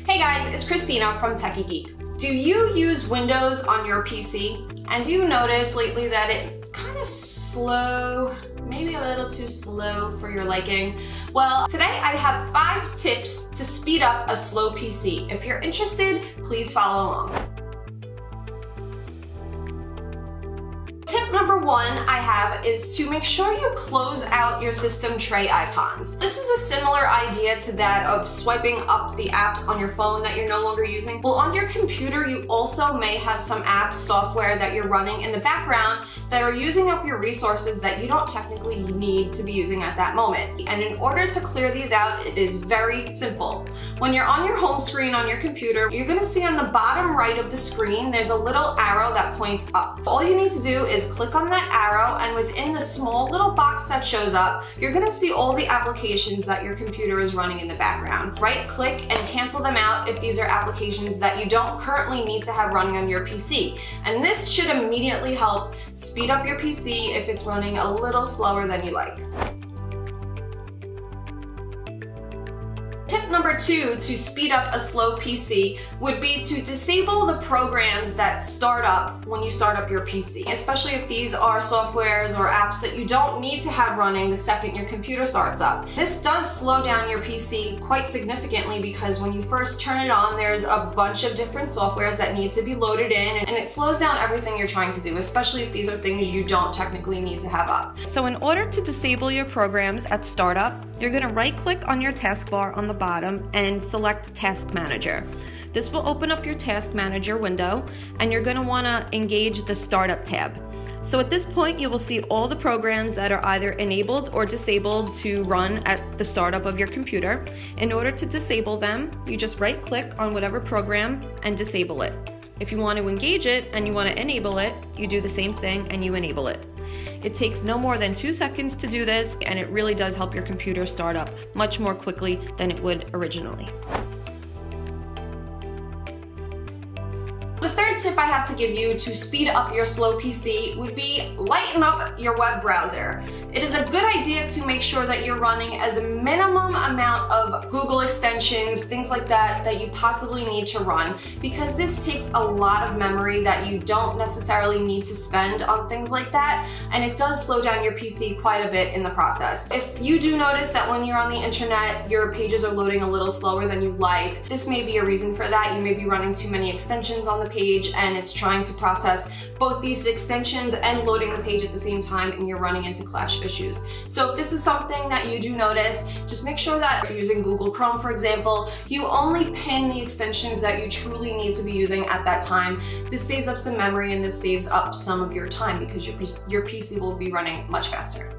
Hey guys, it's Christina from Tekie Geek. Do you use Windows on your PC? And do you notice lately that it's kind of slow, maybe a little too slow for your liking? Well, today I have 5 tips to speed up a slow PC. If you're interested, please follow along. Tip number 1 I have is to make sure you close out your system tray icons. This is a similar idea to that of swiping up the apps on your phone that you're no longer using. Well, on your computer, you also may have some apps, software that you're running in the background that are using up your resources that you don't technically need to be using at that moment. And in order to clear these out, it is very simple. When you're on your home screen on your computer, you're gonna see on the bottom right of the screen, there's a little arrow that points up. All you need to do is click on that arrow, and within the small little box that shows up, you're gonna see all the applications that your computer is running in the background. Right click and cancel them out if these are applications that you don't currently need to have running on your PC. And this should immediately help speed up your PC if it's running a little slower than you like. Tip number 2 to speed up a slow PC would be to disable the programs that start up when you start up your PC, especially if these are softwares or apps that you don't need to have running the second your computer starts up. This does slow down your PC quite significantly because when you first turn it on, there's a bunch of different softwares that need to be loaded in, and it slows down everything you're trying to do, especially if these are things you don't technically need to have up. So in order to disable your programs at startup, you're going to right-click on your taskbar on the bottom and select Task Manager. This will open up your Task Manager window, and you're going to want to engage the Startup tab. So at this point, you will see all the programs that are either enabled or disabled to run at the startup of your computer. In order to disable them, you just right-click on whatever program and disable it. If you want to engage it and you want to enable it, you do the same thing and you enable it. It takes no more than 2 seconds to do this, and it really does help your computer start up much more quickly than it would originally. The third tip I have to give you to speed up your slow PC would be lighten up your web browser. It is a good idea to make sure that you're running as a minimum amount of Google extensions, things like that you possibly need to run, because this takes a lot of memory that you don't necessarily need to spend on things like that, and it does slow down your PC quite a bit in the process. If you do notice that when you're on the internet, your pages are loading a little slower than you'd like, this may be a reason for that. You may be running too many extensions on the page, and it's trying to process both these extensions and loading the page at the same time, and you're running into clash issues. So if this is something that you do notice, just make sure that if you're using Google Chrome, for example, you only pin the extensions that you truly need to be using at that time. This saves up some memory, and this saves up some of your time because your PC will be running much faster.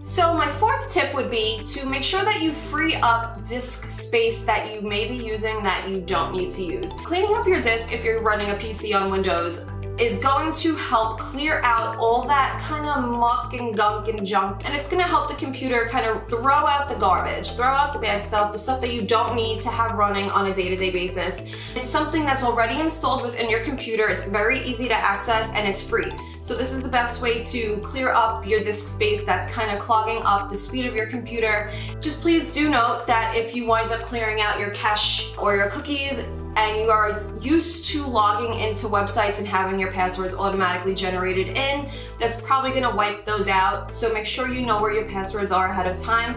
So my 4th tip would be to make sure that you free up disk space that you may be using that you don't need to use. Cleaning up your disk if you're running a PC on Windows is going to help clear out all that kind of muck and gunk and junk, and it's going to help the computer kind of throw out the garbage, throw out the bad stuff, the stuff that you don't need to have running on a day-to-day basis. It's something that's already installed within your computer, it's very easy to access, and it's free. So this is the best way to clear up your disk space that's kind of clogging up the speed of your computer. Just please do note that if you wind up clearing out your cache or your cookies, and you are used to logging into websites and having your passwords automatically generated in, that's probably going to wipe those out. So make sure you know where your passwords are ahead of time.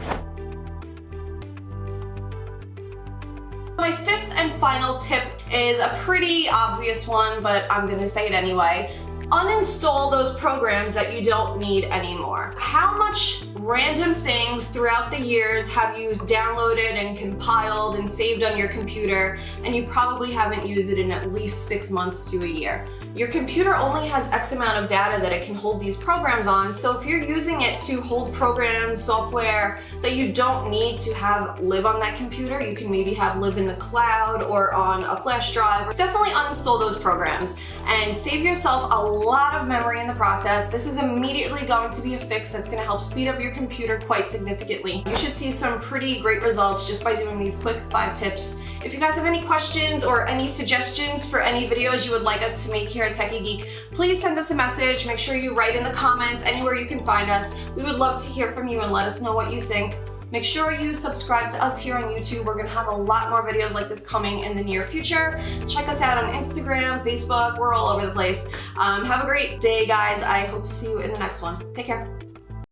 My 5th and final tip is a pretty obvious one, but I'm going to say it anyway. Uninstall those programs that you don't need anymore. How much random things throughout the years have you downloaded and compiled and saved on your computer, and you probably haven't used it in at least 6 months to a year? Your computer only has X amount of data that it can hold these programs on, so if you're using it to hold programs, software that you don't need to have live on that computer, you can maybe have live in the cloud or on a flash drive. Definitely uninstall those programs and save yourself a lot of memory in the process. This is immediately going to be a fix that's going to help speed up your computer quite significantly. You should see some pretty great results just by doing these quick 5 tips. If you guys have any questions or any suggestions for any videos you would like us to make here at Tekie Geek, please send us a message. Make sure you write in the comments anywhere you can find us. We would love to hear from you and let us know what you think. Make sure you subscribe to us here on YouTube. We're gonna have a lot more videos like this coming in the near future. Check us out on Instagram, Facebook, we're all over the place. Have a great day, guys. I hope to see you in the next one. Take care.